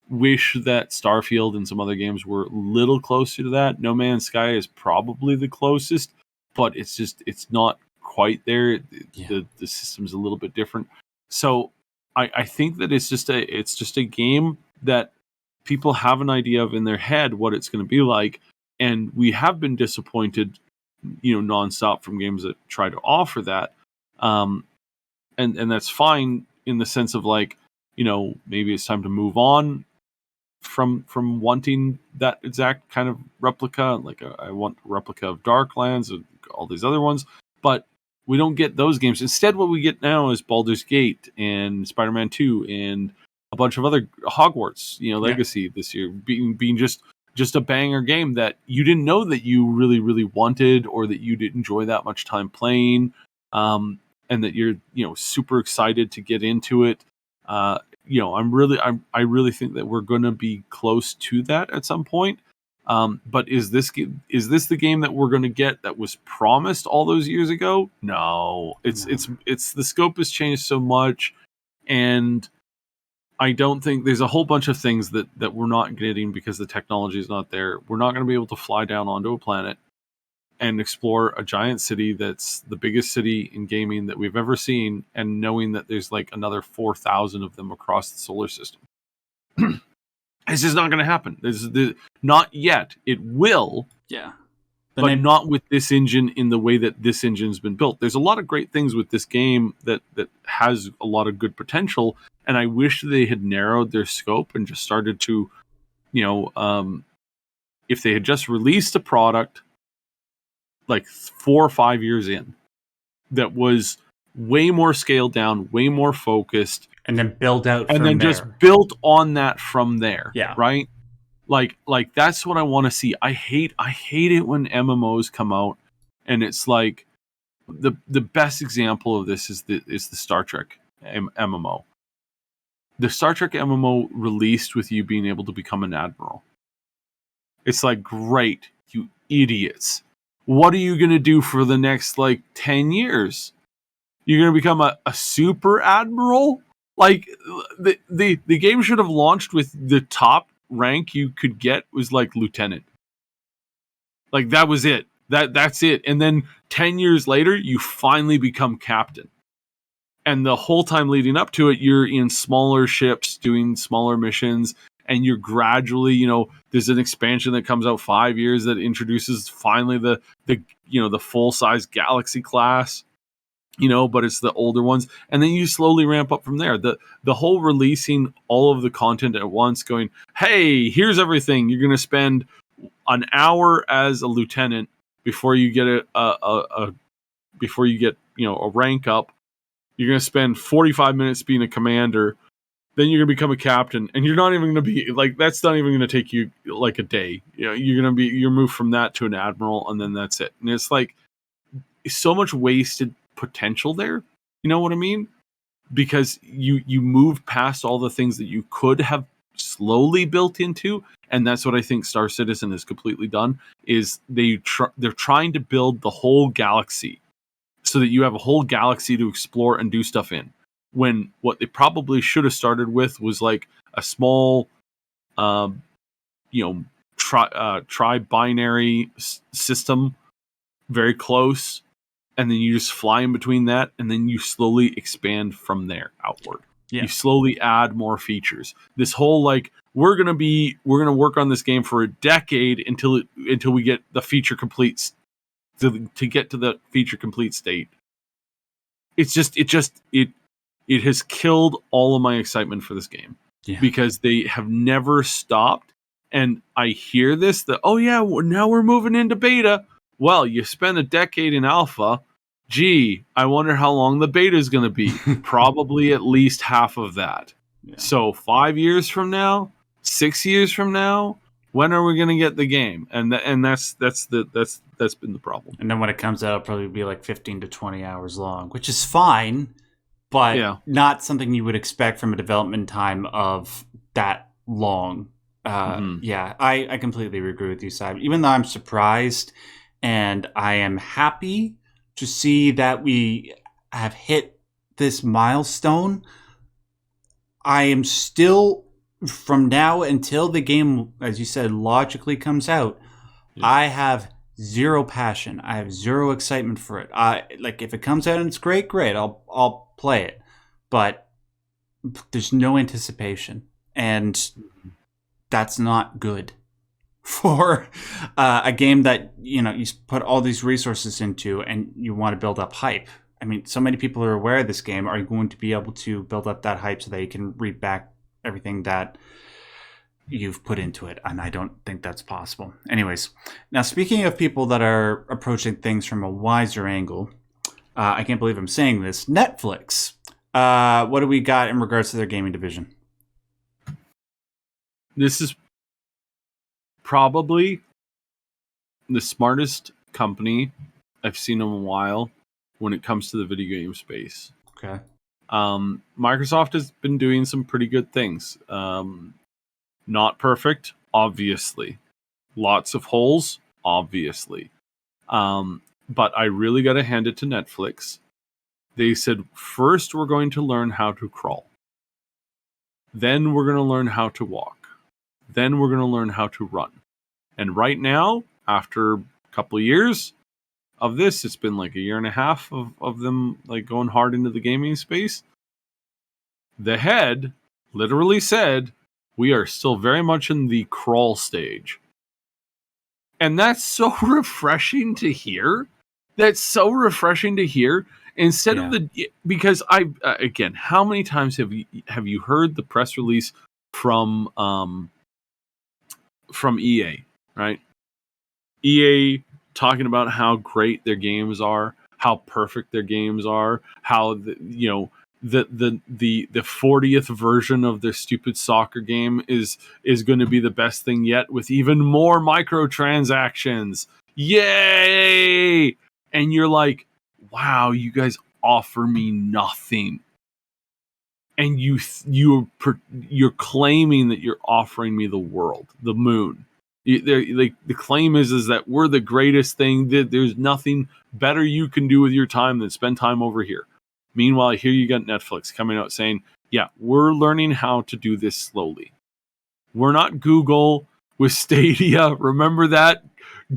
wish that Starfield and some other games were a little closer to that. No Man's Sky is probably the closest, but it's not quite there. Yeah. The system's a little bit different. So I think that it's just a game that people have an idea of in their head what it's going to be like, and we have been disappointed, nonstop from games that try to offer that, and that's fine in the sense of like, maybe it's time to move on from wanting that exact kind of replica. Like I want a replica of Darklands and all these other ones, but we don't get those games. Instead, what we get now is Baldur's Gate and Spider-Man 2 and a bunch of other Hogwarts, Legacy this year being just a banger game that you didn't know that you really, really wanted, or that you didn't enjoy that much time playing, and that you're, super excited to get into it. I really think that we're going to be close to that at some point. But is this the game that we're going to get that was promised all those years ago? No, it's the scope has changed so much, and I don't think there's a whole bunch of things that we're not getting because the technology is not there. We're not going to be able to fly down onto a planet and explore a giant city that's the biggest city in gaming that we've ever seen, and knowing that there's like another 4,000 of them across the solar system. This is not going to happen. Not yet. It will. Yeah. But not with this engine in the way that this engine's been built. There's a lot of great things with this game that has a lot of good potential, and I wish they had narrowed their scope and just started to, if they had just released a product like 4 or 5 years in that was way more scaled down, way more focused, and then build out and from then there. just built on that from there. Yeah. Right? Like that's what I want to see. I hate it when MMOs come out and it's like the best example of this is the Star Trek MMO. The Star Trek MMO released with you being able to become an admiral. It's like, great, you idiots. What are you going to do for the next 10 years? You're going to become a super admiral? Like the game should have launched with the top rank you could get was lieutenant. Like that was it. That's it. And then 10 years later, you finally become captain. And the whole time leading up to it, you're in smaller ships doing smaller missions, and you're gradually, there's an expansion that comes out 5 years that introduces finally the full size Galaxy class, but it's the older ones, and then you slowly ramp up from there. The whole releasing all of the content at once, going, hey, here's everything. You're going to spend an hour as a lieutenant before you get a rank up. You're going to spend 45 minutes being a commander. Then you're going to become a captain, and you're not even going to be that's not even going to take you a day. You're moved from that to an admiral, and then that's it. And it's so much wasted potential there. You know what I mean? Because you moved past all the things that you could have slowly built into, and that's what I think Star Citizen has completely done. Is they're trying to build the whole galaxy so that you have a whole galaxy to explore and do stuff in. When what they probably should have started with was a small, tri-binary system, very close, and then you just fly in between that, and then you slowly expand from there outward. Yeah. You slowly add more features. This whole we're gonna work on this game for a decade until we get the feature complete to get to the feature complete state. It has killed all of my excitement for this game. Yeah. Because they have never stopped. And I hear this that, oh yeah, now we're moving into beta. Well, you spent a decade in alpha. Gee, I wonder how long the beta is going to be. Probably at least half of that. Yeah. So 5 years from now, 6 years from now, when are we going to get the game? And that's been the problem. And then when it comes out, it'll probably be 15 to 20 hours long, which is fine, but not something you would expect from a development time of that long. Yeah, I completely agree with you, Simon. Even though I'm surprised and I am happy to see that we have hit this milestone, I am still, from now until the game, as you said, logically comes out, Yeah. I have zero passion. I have zero excitement for it. Like if it comes out and it's great, great. I'll play it, but there's no anticipation, and that's not good for a game that you put all these resources into, and you want to build up hype. I mean, so many people who are aware of this game are going to be able to build up that hype so that you can read back everything that you've put into it, and I don't think that's possible. Anyways, now speaking of people that are approaching things from a wiser angle, I can't believe I'm saying this. Netflix. What do we got in regards to their gaming division? This is probably the smartest company I've seen in a while when it comes to the video game space. Okay. Microsoft has been doing some pretty good things. Not perfect, obviously. Lots of holes, obviously. But I really got to hand it to Netflix. They said, first we're going to learn how to crawl. Then we're going to learn how to walk. Then we're going to learn how to run. And right now, after a couple of years of this, it's been like a year and a half of them like going hard into the gaming space. The head literally said, we are still very much in the crawl stage. And that's so refreshing to hear. That's so refreshing to hear. Instead of because again, how many times have you heard the press release from EA, right? EA talking about how great their games are, how perfect their games are, how the 40th version of their stupid soccer game is going to be the best thing yet with even more microtransactions. Yay! And you're like, wow, you guys offer me nothing. And you're claiming that you're offering me the world, the moon. The claim is that we're the greatest thing. That there's nothing better you can do with your time than spend time over here. Meanwhile, here you got Netflix coming out saying, yeah, we're learning how to do this slowly. We're not Google with Stadia. Remember that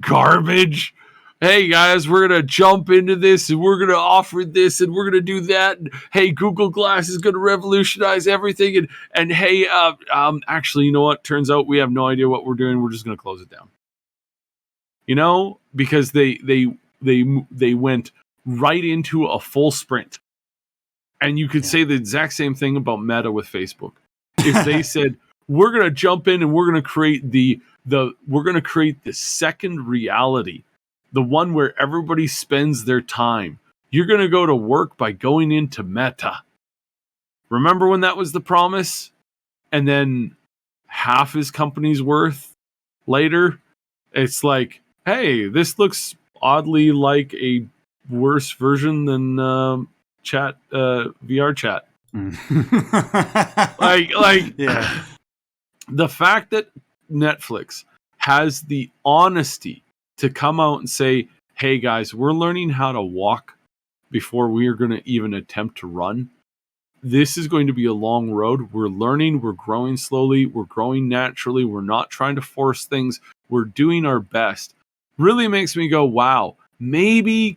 garbage? Hey, guys, we're going to jump into this, and we're going to offer this, and we're going to do that. And, hey, Google Glass is going to revolutionize everything. And hey, actually, you know what? Turns out we have no idea what we're doing. We're just going to close it down. Because they went right into a full sprint. And you could say the exact same thing about Meta with Facebook. If they said, we're going to jump in and we're going to create the second reality, the one where everybody spends their time. You're going to go to work by going into Meta. Remember when that was the promise? And then half his company's worth later, it's like, hey, this looks oddly like a worse version than chat VR chat. Yeah. The fact that Netflix has the honesty to come out and say, hey guys, we're learning how to walk before we are going to even attempt to run. This is going to be a long road. We're learning, we're growing slowly, we're growing naturally, we're not trying to force things, we're doing our best. Really makes me go, wow, maybe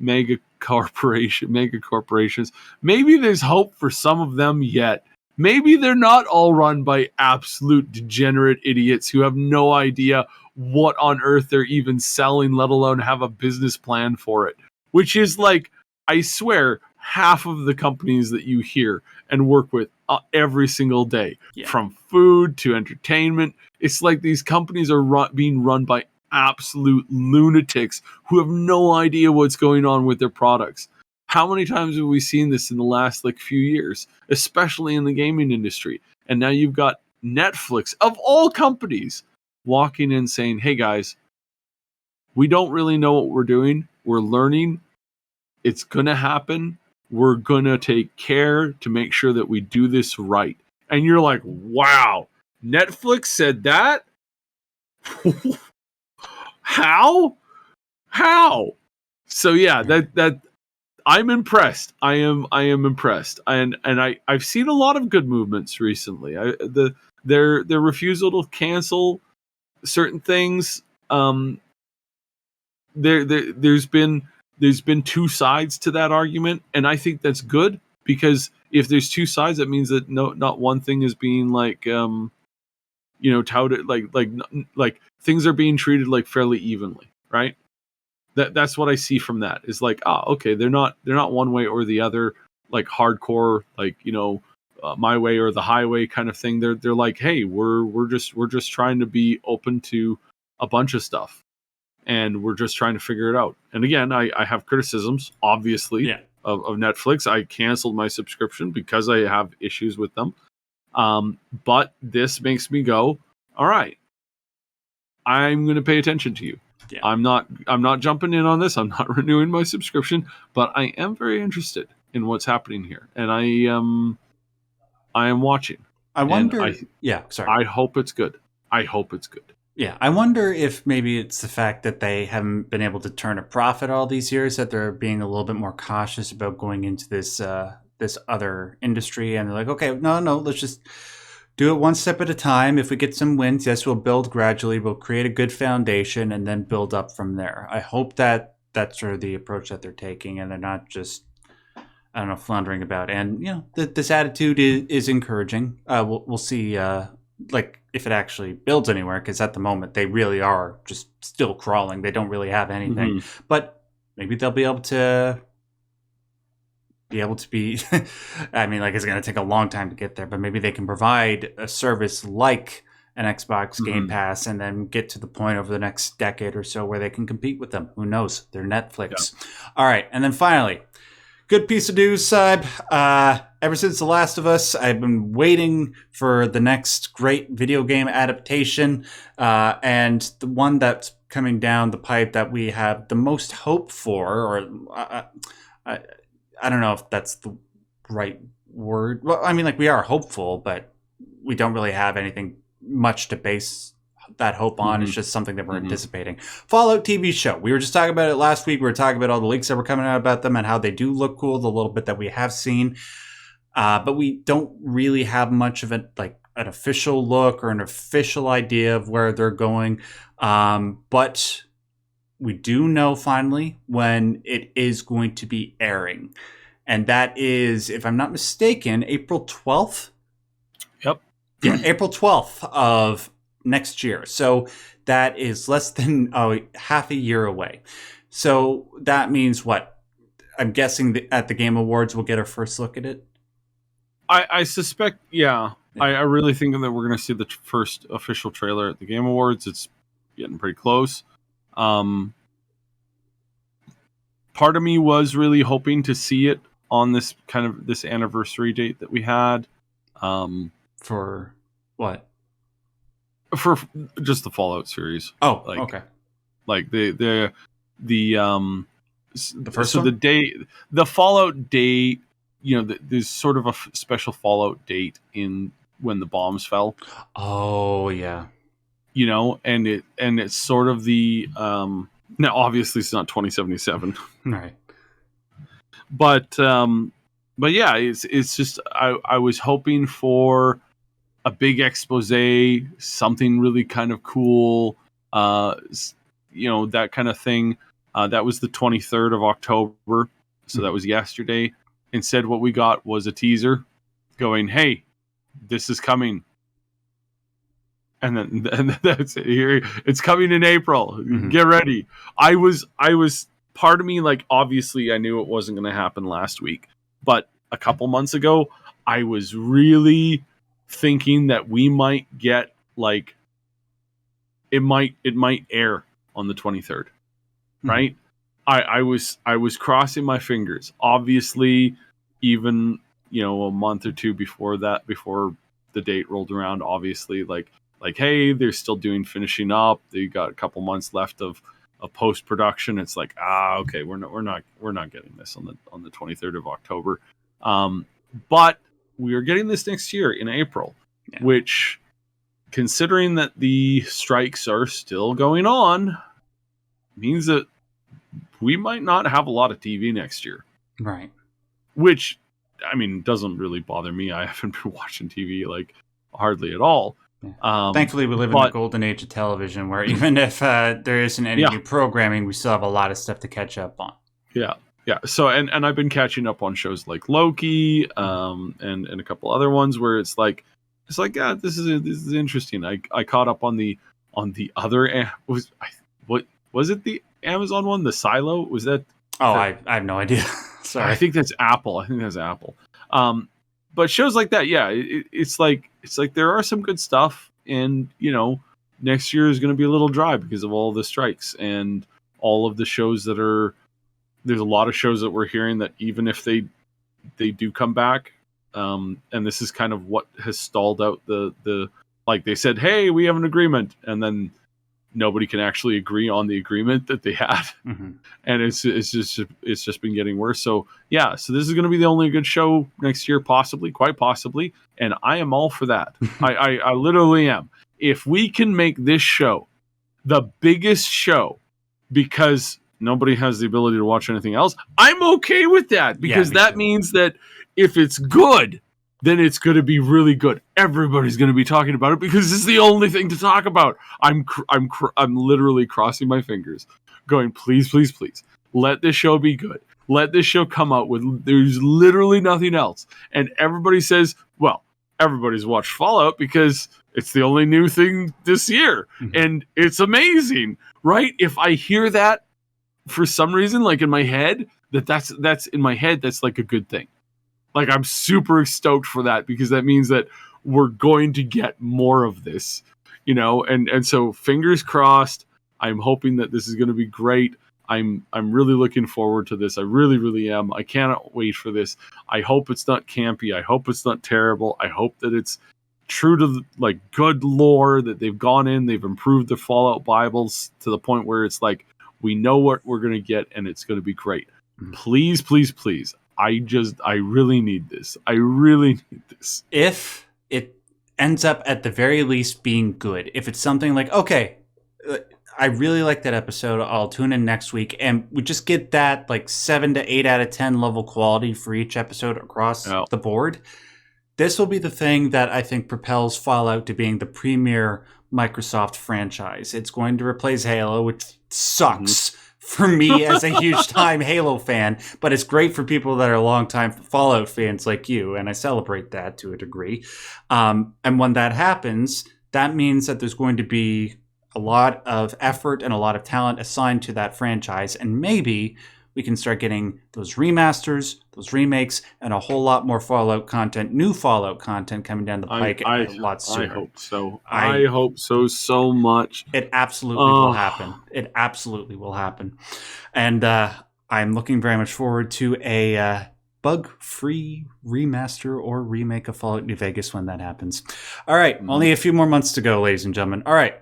mega corporations, maybe there's hope for some of them yet. Maybe they're not all run by absolute degenerate idiots who have no idea what on earth they're even selling, let alone have a business plan for it. Which is like, I swear, half of the companies that you hear and work with every single day, from food to entertainment. It's like these companies are being run by absolute lunatics who have no idea what's going on with their products. How many times have we seen this in the last few years, especially in the gaming industry? And now you've got Netflix, of all companies, walking in saying, hey guys, we don't really know what we're doing. We're learning. It's going to happen. We're going to take care to make sure that we do this right. And you're like, wow, Netflix said that? How? So yeah, that I'm impressed. I am impressed, and I've seen a lot of good movements recently. Their refusal to cancel certain things. There's been two sides to that argument, and I think that's good, because if there's two sides, that means that not one thing is being touted, like things are being treated like fairly evenly, right? That's what I see from that, is like, okay, they're not one way or the other, like hardcore, like, my way or the highway kind of thing. They're like, hey, we're just trying to be open to a bunch of stuff, and we're just trying to figure it out. And again, I have criticisms, obviously, Yeah. of Netflix. I canceled my subscription because I have issues with them. But this makes me go, all right, I'm going to pay attention to you. Yeah. I'm not jumping in on this. I'm not renewing my subscription, but I am very interested in what's happening here, and I am watching. I wonder. I hope it's good. Yeah, I wonder if maybe it's the fact that they haven't been able to turn a profit all these years, that they're being a little bit more cautious about going into this this other industry, and they're like, okay, no, let's just do it one step at a time. If we get some wins, yes, we'll build gradually. We'll create a good foundation and then build up from there. I hope that that's sort of the approach that they're taking, and they're not just, I don't know, floundering about. And this attitude is encouraging. We'll see, like, if it actually builds anywhere, because at the moment they really are just still crawling. They don't really have anything, but maybe they'll be able to be. I mean, like, it's going to take a long time to get there, but maybe they can provide a service like an Xbox Game Pass, and then get to the point over the next decade or so where they can compete with them. Who knows? They're Netflix. Yeah. All right, and then finally, good piece of news, Syb. Ever since The Last of Us, I've been waiting for the next great video game adaptation, and the one that's coming down the pipe that we have the most hope for, or I don't know if that's the right word. Well, I mean, like, we are hopeful, but we don't really have anything much to base that hope on. It's just something that we're anticipating. Fallout TV show. We were just talking about it last week. We were talking about all the leaks that were coming out about them and how they do look cool, the little bit that we have seen. But we don't really have much of it, like an official look or an official idea of where they're going. But we do know finally when it is going to be airing. And that is, if I'm not mistaken, April 12th. Yep. Yeah, April 12th of next year. So that is less than half a year away. So that means what? I'm guessing that at the Game Awards we'll get our first look at it. I suspect, yeah. I really think that we're going to see the first official trailer at the Game Awards. It's getting pretty close. Part of me was really hoping to see it on this anniversary date that we had. For what? For just the Fallout series. Oh, okay. Like the first one? The Fallout date, there's sort of a special Fallout date in when the bombs fell. Oh, yeah. And it's sort of the now obviously it's not 2077. Right. But yeah, it's just I was hoping for a big expose, something really kind of cool, that kind of thing. That was the 23rd of October, so that was yesterday. Instead, what we got was a teaser going, "Hey, this is coming," and then that's it. Here, it's coming in April. Get ready. I was part of me, like, obviously I knew it wasn't going to happen last week, but a couple months ago, I was really thinking that we might get, like, it might air on the 23rd, right? I was crossing my fingers. Obviously, even a month or two before the date rolled around, obviously, like hey, they're still finishing up. They got a couple months left of post production. It's like, okay, we're not getting this on the 23rd of October, but we are getting this next year in April, which, considering that the strikes are still going on, means that we might not have a lot of TV next year. Right. Which, I mean, doesn't really bother me. I haven't been watching TV like hardly at all. Yeah. Thankfully, we live in the golden age of television, where even if there isn't any new programming, we still have a lot of stuff to catch up on. Yeah. So, and I've been catching up on shows like Loki, and a couple other ones where it's like, yeah, this is interesting. I caught up on the other what was it, the Amazon one, the Silo? Was that? Oh, I have no idea. Sorry, I think that's Apple. But shows like that, yeah, it's like there are some good stuff, and next year is going to be a little dry because of all the strikes and all of the shows that are. There's a lot of shows that we're hearing that even if they do come back, and this is kind of what has stalled out the like they said, hey, we have an agreement, and then nobody can actually agree on the agreement that they had, and it's just been getting worse. So yeah, so this is going to be the only good show next year, quite possibly, and I am all for that. I literally am. If we can make this show the biggest show because nobody has the ability to watch anything else, I'm okay with that, because that means that if it's good, then it's going to be really good. Everybody's going to be talking about it because it's the only thing to talk about. I'm literally crossing my fingers, going, please, please, please, let this show be good. Let this show come out with, there's literally nothing else. And everybody says, well, everybody's watched Fallout because it's the only new thing this year. And it's amazing, right? If I hear that, for some reason, like in my head, that's in my head, that's like a good thing. Like, I'm super stoked for that, because that means that we're going to get more of this, and so fingers crossed. I'm hoping that this is going to be great. I'm really looking forward to this. I really, really am. I cannot wait for this. I hope it's not campy. I hope it's not terrible. I hope that it's true to like good lore, that they've gone in, they've improved the Fallout Bibles to the point where it's like, we know what we're going to get, and it's going to be great. Please, please, please. I really need this. I really need this. If it ends up at the very least being good, if it's something like, okay, I really like that episode, I'll tune in next week, and we just get that like 7 to 8 out of 10 level quality for each episode across the board, this will be the thing that I think propels Fallout to being the premier Microsoft franchise. It's going to replace Halo, which sucks for me as a huge time Halo fan, but it's great for people that are longtime Fallout fans like you, and I celebrate that to a degree. And when that happens, that means that there's going to be a lot of effort and a lot of talent assigned to that franchise, and maybe we can start getting those remasters, those remakes, and a whole lot more Fallout content, new Fallout content coming down the pike a lot sooner. I hope so. I hope so much. It absolutely will happen. It absolutely will happen. And I'm looking very much forward to a bug-free remaster or remake of Fallout New Vegas when that happens. All right, only a few more months to go, ladies and gentlemen. All right.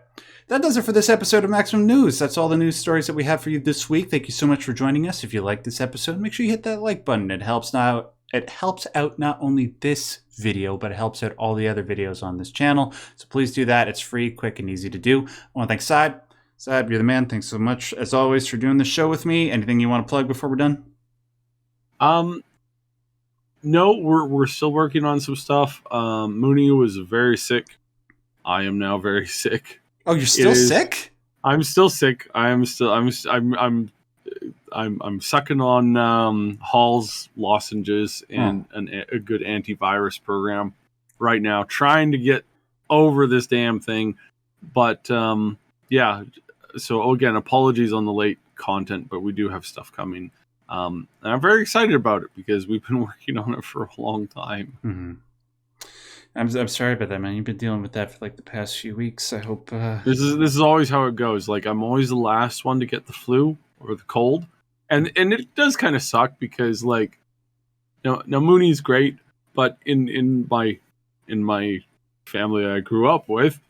That does it for this episode of Maximum News. That's all the news stories that we have for you this week. Thank you so much for joining us. If you like this episode, make sure you hit that like button. It helps out not only this video, but it helps out all the other videos on this channel. So please do that. It's free, quick, and easy to do. I want to thank Saib. Saib, you're the man. Thanks so much, as always, for doing this show with me. Anything you want to plug before we're done? No, we're still working on some stuff. Mooney was very sick. I am now very sick. Oh, you're still sick? I'm still sick. I'm sucking on Hall's lozenges and a good antivirus program right now, trying to get over this damn thing. But yeah, so again, apologies on the late content, but we do have stuff coming. And I'm very excited about it because we've been working on it for a long time. Mm-hmm. I'm sorry about that, man. You've been dealing with that for like the past few weeks. I hope this is always how it goes. Like, I'm always the last one to get the flu or the cold, and it does kind of suck because, like, now Mooney's great, but in my family I grew up with,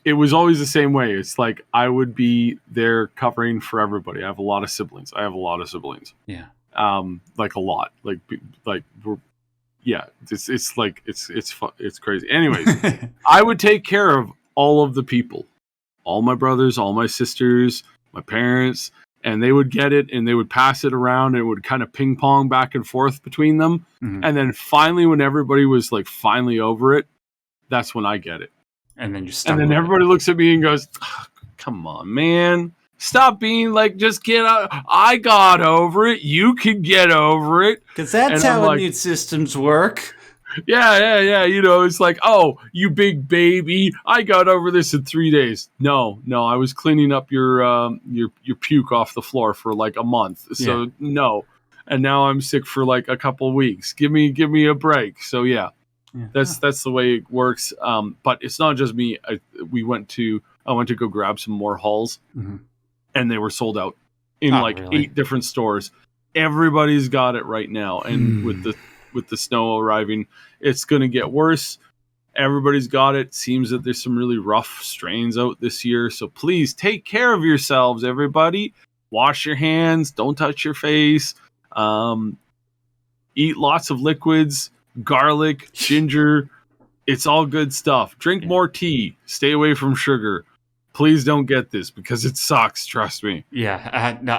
it was always the same way. It's like I would be there covering for everybody. I have a lot of siblings. Yeah. Like a lot. Like we're. Yeah, it's crazy. Anyways, I would take care of all of the people, all my brothers, all my sisters, my parents, and they would get it and they would pass it around and it would kind of ping pong back and forth between them. Mhm. And then finally, when everybody was like finally over it, that's when I get it. And then you And stumble. then everybody looks at me and goes, "Ah, come on, man. Stop being like, just get out. I got over it. You can get over it." Because that's and I'm how like- immune systems work. Yeah. You know, it's like, oh, you big baby. I got over this in 3 days. No, I was cleaning up your puke off the floor for like a month. So no. And now I'm sick for like a couple weeks. Give me a break. So yeah. That's the way it works. But it's not just me. I went to go grab some more hulls, and they were sold out in really? 8 different stores. Everybody's got it right now, and with the snow arriving, it's going to get worse. Everybody's got it. Seems that there's some really rough strains out this year. So please take care of yourselves, everybody. Wash your hands. Don't touch your face. Eat lots of liquids. Garlic, ginger, it's all good stuff. Drink more tea. Stay away from sugar. Please don't get this because it sucks, trust me. Yeah,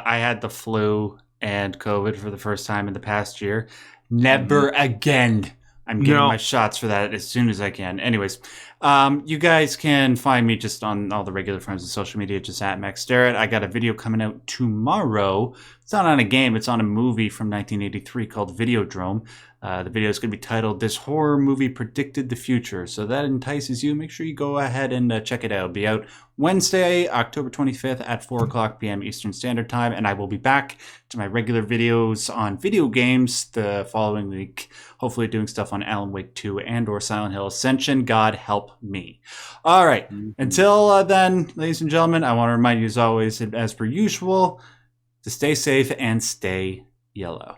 I had the flu and COVID for the first time in the past year. Never again. I'm getting my shots for that as soon as I can. Anyways, you guys can find me just on all the regular forms of social media, just at Max Derrat. I got a video coming out tomorrow. It's not on a game. It's on a movie from 1983 called Videodrome. The video is going to be titled "This Horror Movie Predicted the Future." So that entices you. Make sure you go ahead and check it out. It'll be out Wednesday, October 25th at 4 o'clock p.m. Eastern Standard Time. And I will be back to my regular videos on video games the following week. Hopefully doing stuff on Alan Wake 2 and or Silent Hill Ascension. God help me. All right. Until then, ladies and gentlemen, I want to remind you as always, as per usual, to stay safe and stay yellow.